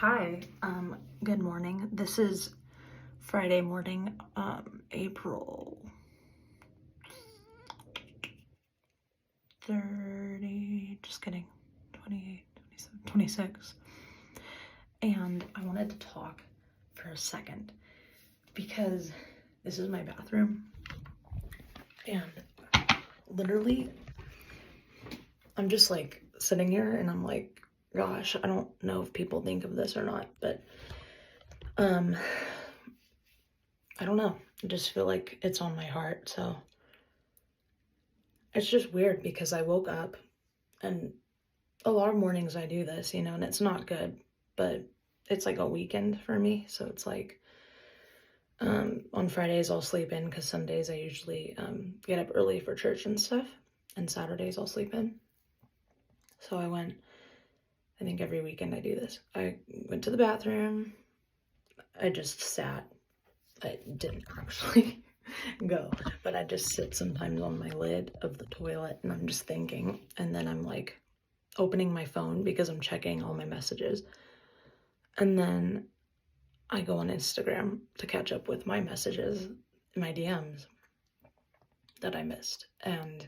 Hi, good morning. This is Friday morning, April 30, just kidding, 28, 27, 26. And I wanted to talk for a second because this is my bathroom. And literally, I'm just like sitting here and I'm like, gosh, I don't know if people think of this or not, but I don't know. I just feel like it's on my heart. So it's just weird because I woke up and a lot of mornings I do this, and it's not good, but it's like a weekend for me. So it's like on Fridays I'll sleep in because Sundays I usually get up early for church and stuff, and Saturdays I'll sleep in. So I think every weekend I do this. I went to the bathroom. I just sat. I didn't actually go, but I just sit sometimes on my lid of the toilet and I'm just thinking, and then I'm like opening my phone because I'm checking all my messages, and then I go on Instagram to catch up with my messages, my DMs that I missed, and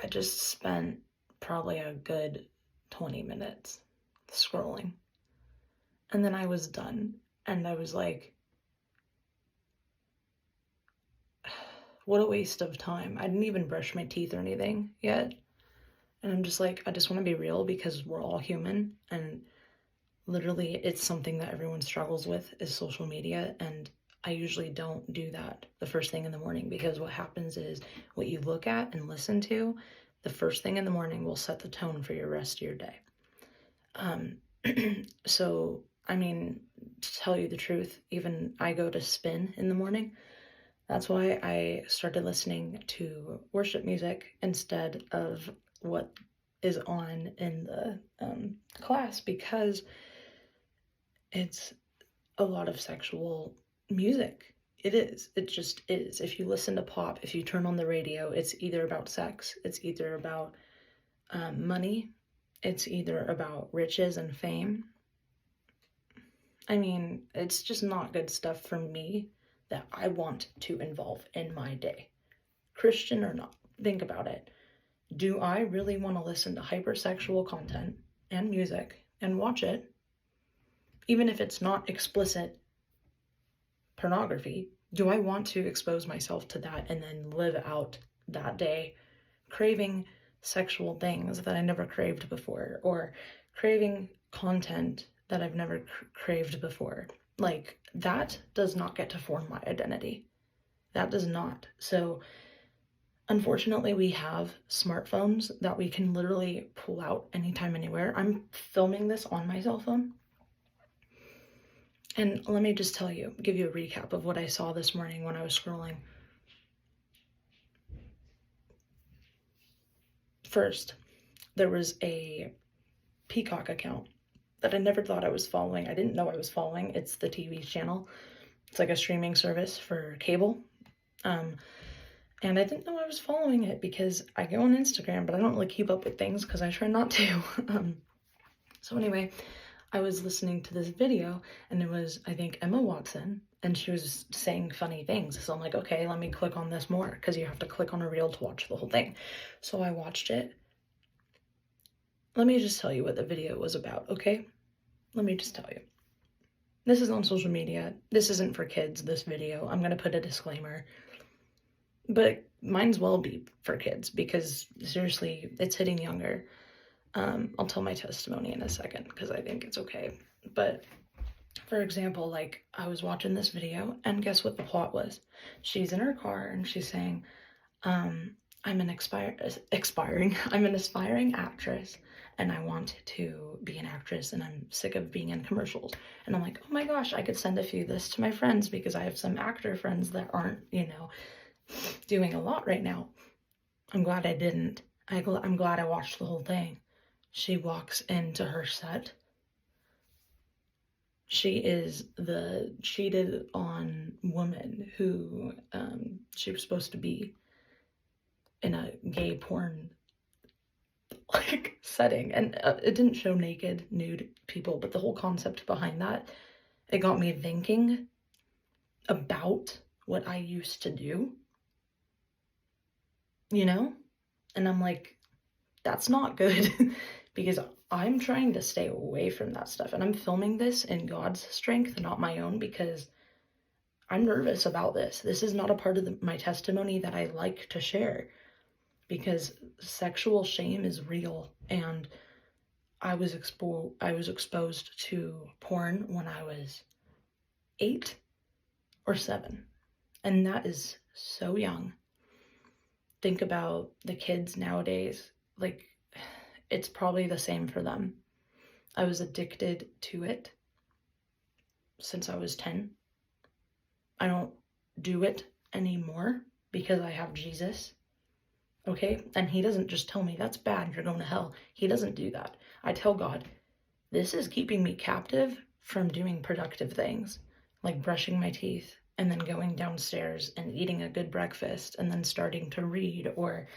I just spent probably a good 20 minutes scrolling, and then I was done, and I was like, what a waste of time. I didn't even brush my teeth or anything yet. And I'm just like, I just want to be real because we're all human. And literally, it's something that everyone struggles with is social media. And I usually don't do that the first thing in the morning because what happens is what you look at and listen to the first thing in the morning will set the tone for your rest of your day. So, I mean, to tell you the truth, even I go to spin in the morning. That's why I started listening to worship music instead of what is on in the class, because it's a lot of sexual music. It is. It just is. If you listen to pop, if you turn on the radio, it's either about sex, it's either about money, it's either about riches and fame. I mean, it's just not good stuff for me that I want to involve in my day. Christian or not, think about it. Do I really want to listen to hypersexual content and music and watch it, even if it's not explicit pornography? Do I want to expose myself to that and then live out that day craving sexual things that I never craved before, or craving content that I've never craved before? Like, that does not get to form my identity. That does not. So unfortunately, we have smartphones that we can literally pull out anytime, anywhere. I'm filming this on my cell phone. And let me just give you a recap of what I saw this morning when I was scrolling. First, there was a Peacock account that I never thought I was following. I didn't know I was following. It's the TV channel. It's like a streaming service for cable. And I didn't know I was following it because I go on Instagram, but I don't really keep up with things because I try not to. So anyway, I was listening to this video, and it was, I think, Emma Watson, and she was saying funny things. So I'm like, okay, let me click on this more, because you have to click on a reel to watch the whole thing. So I watched it. Let me just tell you what the video was about, okay? Let me just tell you. This is on social media. This isn't for kids, this video. I'm going to put a disclaimer. But might as well be for kids because, seriously, it's hitting younger. I'll tell my testimony in a second because I think it's okay. But, for example, like, I was watching this video, and guess what the plot was? She's in her car, and she's saying, I'm an aspiring actress, and I want to be an actress, and I'm sick of being in commercials. And I'm like, oh my gosh, I could send a few of this to my friends because I have some actor friends that aren't, doing a lot right now. I'm glad I didn't. I'm glad I watched the whole thing. She walks into her set. She is the cheated on woman who she was supposed to be in a gay porn like setting. And it didn't show naked, nude people, but the whole concept behind that, it got me thinking about what I used to do, you know? And I'm like, that's not good because I'm trying to stay away from that stuff. And I'm filming this in God's strength, not my own, because I'm nervous about this. This is not a part of my testimony that I like to share, because sexual shame is real. And I was exposed to porn when I was 8 or 7. And that is so young. Think about the kids nowadays. Like, it's probably the same for them. I was addicted to it since I was 10. I don't do it anymore because I have Jesus. Okay? And he doesn't just tell me, that's bad, you're going to hell. He doesn't do that. I tell God, this is keeping me captive from doing productive things, like brushing my teeth and then going downstairs and eating a good breakfast and then starting to read or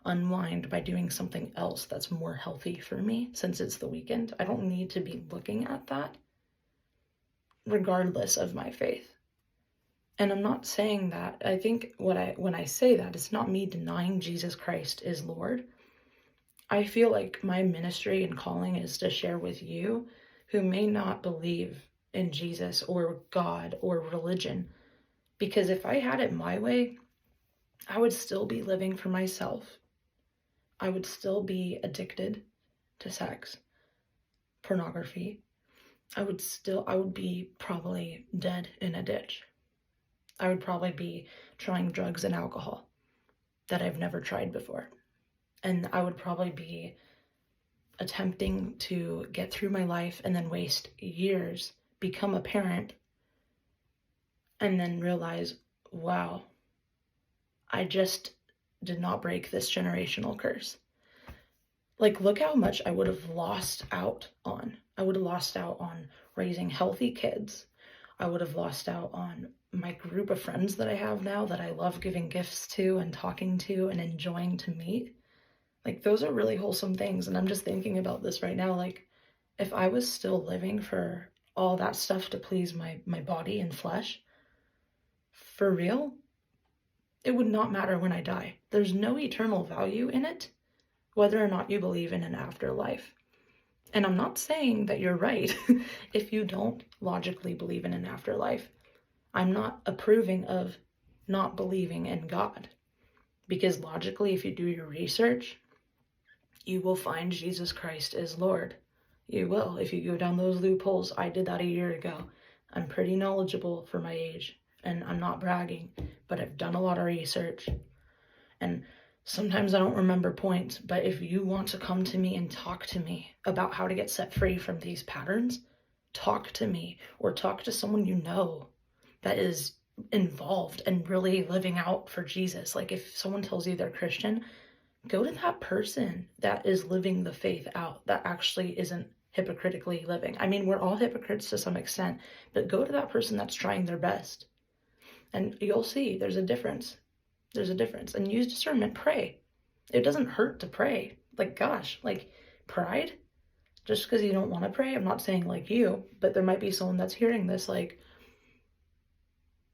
unwind by doing something else that's more healthy for me since it's the weekend. I don't need to be looking at that regardless of my faith. And I'm not saying that. I think when I say that, it's not me denying Jesus Christ is Lord. I feel like my ministry and calling is to share with you who may not believe in Jesus or God or religion. Because if I had it my way, I would still be living for myself. I would still be addicted to sex, pornography. I would be probably dead in a ditch. I would probably be trying drugs and alcohol that I've never tried before. And I would probably be attempting to get through my life and then waste years, become a parent, and then realize, wow, I just did not break this generational curse. Like, look how much I would have lost out on. I would have lost out on raising healthy kids. I would have lost out on my group of friends that I have now that I love giving gifts to and talking to and enjoying to meet. Like, those are really wholesome things. And I'm just thinking about this right now. Like, if I was still living for all that stuff to please my body and flesh, for real, it would not matter when I die. There's no eternal value in it, whether or not you believe in an afterlife. And I'm not saying that you're right if you don't logically believe in an afterlife. I'm not approving of not believing in God. Because logically, if you do your research, you will find Jesus Christ is Lord. You will, if you go down those loopholes. I did that a year ago. I'm pretty knowledgeable for my age, and I'm not bragging, but I've done a lot of research. And sometimes I don't remember points, but if you want to come to me and talk to me about how to get set free from these patterns, talk to me or talk to someone you know that is involved and really living out for Jesus. Like, if someone tells you they're Christian, go to that person that is living the faith out, that actually isn't hypocritically living. I mean, we're all hypocrites to some extent, but go to that person that's trying their best. And you'll see there's a difference. There's a difference. And use discernment. Pray. It doesn't hurt to pray. Like, gosh, like, pride? Just because you don't want to pray? I'm not saying like you, but there might be someone that's hearing this, like,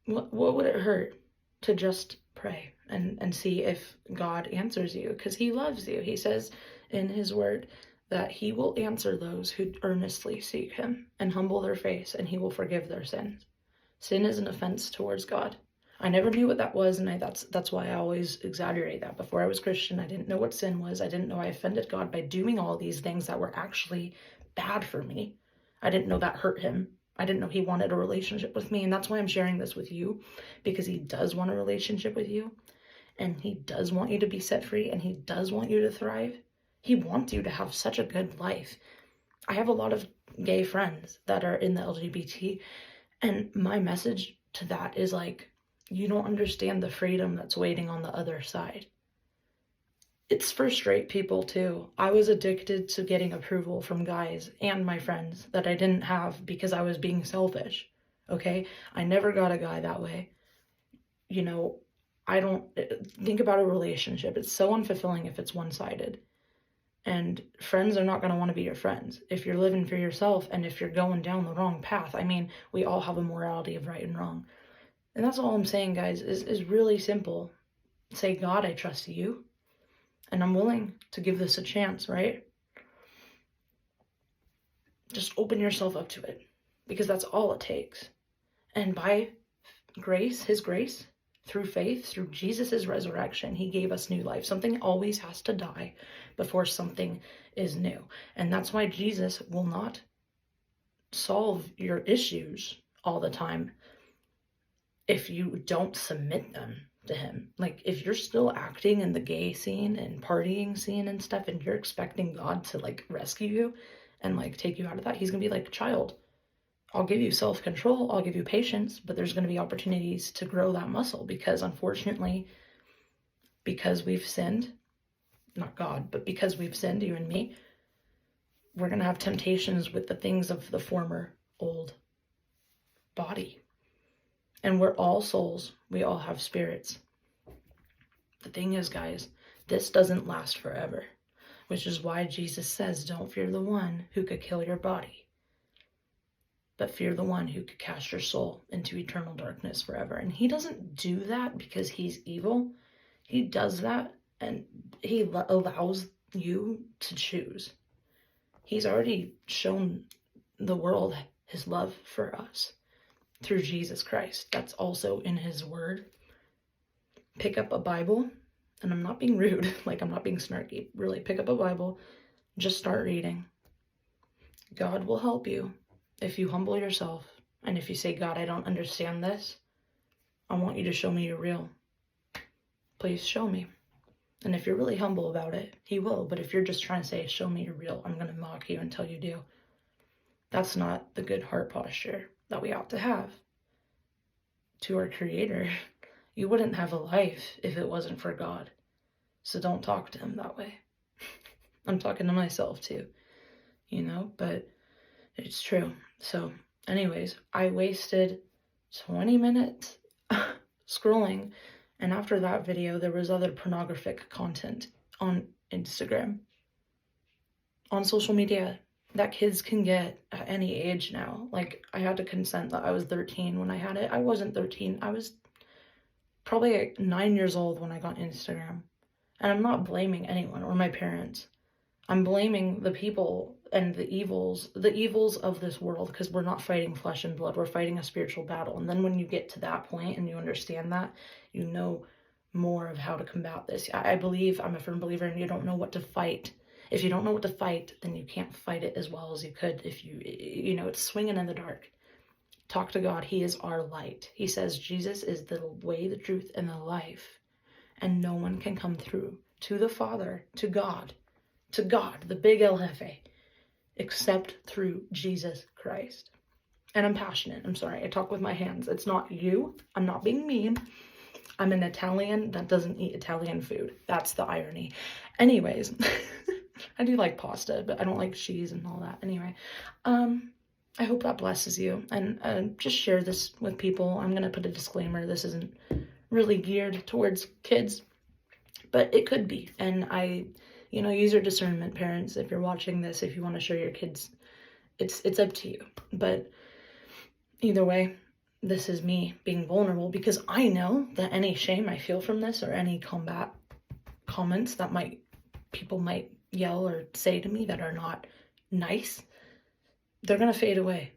what would it hurt to just pray and see if God answers you? Because he loves you. He says in his word that he will answer those who earnestly seek him and humble their face, and he will forgive their sins. Sin is an offense towards God. I never knew what that was, and that's why I always exaggerate that. Before I was Christian, I didn't know what sin was. I didn't know I offended God by doing all these things that were actually bad for me. I didn't know that hurt him. I didn't know he wanted a relationship with me, and that's why I'm sharing this with you, because he does want a relationship with you, and he does want you to be set free, and he does want you to thrive. He wants you to have such a good life. I have a lot of gay friends that are in the LGBT, and my message to that is like, you don't understand the freedom that's waiting on the other side. It's for straight people too. I was addicted to getting approval from guys and my friends that I didn't have because I was being selfish. Okay? I never got a guy that way. You know, I don't think about a relationship. It's so unfulfilling if it's one-sided. And friends are not going to want to be your friends if you're living for yourself and if you're going down the wrong path. I mean, we all have a morality of right and wrong. And that's all I'm saying, guys, is really simple. Say, God, I trust you, and I'm willing to give this a chance, right? Just open yourself up to it, because that's all it takes. And by grace, his grace, through faith, through Jesus' resurrection, he gave us new life. Something always has to die before something is new. And that's why Jesus will not solve your issues all the time if you don't submit them to him. Like, if you're still acting in the gay scene and partying scene and stuff, and you're expecting God to like rescue you and like take you out of that, he's gonna be like, child, I'll give you self-control, I'll give you patience, but there's going to be opportunities to grow that muscle, because unfortunately, because we've sinned, not God, but because we've sinned, you and me, we're going to have temptations with the things of the former old body. And we're all souls. We all have spirits. The thing is, guys, this doesn't last forever, which is why Jesus says, don't fear the one who could kill your body, but fear the one who could cast your soul into eternal darkness forever. And he doesn't do that because he's evil. He does that and he allows you to choose. He's already shown the world his love for us through Jesus Christ. That's also in his word. Pick up a Bible, and I'm not being rude, like I'm not being snarky. Really, pick up a Bible, just start reading. God will help you if you humble yourself, and if you say, God, I don't understand this, I want you to show me you're real. Please show me. And if you're really humble about it, he will. But if you're just trying to say, show me you're real, I'm going to mock you until you do. That's not the good heart posture that we ought to have to our Creator. You wouldn't have a life if it wasn't for God. So don't talk to him that way. I'm talking to myself too, but it's true. So anyways, I wasted 20 minutes scrolling, and after that video there was other pornographic content on Instagram, on social media, that kids can get at any age now. Like, I had to consent that I was 13 when I had it. I wasn't 13. I was probably like 9 years old when I got Instagram. And I'm not blaming anyone or my parents. I'm blaming the people and the evils of this world, because we're not fighting flesh and blood. We're fighting a spiritual battle. And then when you get to that point and you understand that, you know more of how to combat this. I'm a firm believer, and you don't know what to fight. If you don't know what to fight, then you can't fight it as well as you could if it's swinging in the dark. Talk to God. He is our light. He says Jesus is the way, the truth, and the life. And no one can come through to the Father, to God, the big El Jefe, except through Jesus Christ. And I'm passionate. I'm sorry. I talk with my hands. It's not you. I'm not being mean. I'm an Italian that doesn't eat Italian food. That's the irony. Anyways, I do like pasta, but I don't like cheese and all that. Anyway, I hope that blesses you. And just share this with people. I'm going to put a disclaimer. This isn't really geared towards kids, but it could be. And use your discernment, parents. If you're watching this, if you want to show your kids, it's up to you. But either way, this is me being vulnerable, because I know that any shame I feel from this, or any comments that people might yell or say to me that are not nice, they're going to fade away,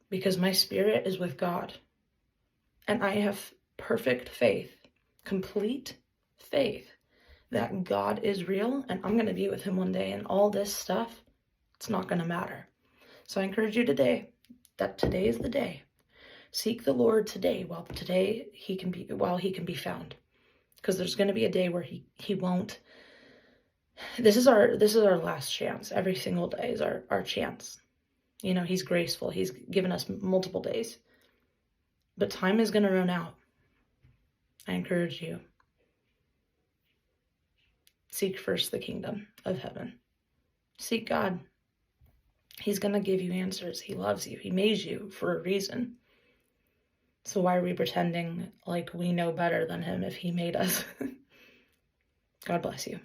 because my spirit is with God. And I have perfect faith, complete faith that God is real, and I'm going to be with him one day, and all this stuff, it's not going to matter. So I encourage you today, that today is the day. Seek the Lord today, while he can be found. Because there's going to be a day where he won't. This is our last chance. Every single day is our chance. He's graceful. He's given us multiple days. But time is going to run out. I encourage you. Seek first the kingdom of heaven. Seek God. He's going to give you answers. He loves you. He made you for a reason. So why are we pretending like we know better than him if he made us? God bless you.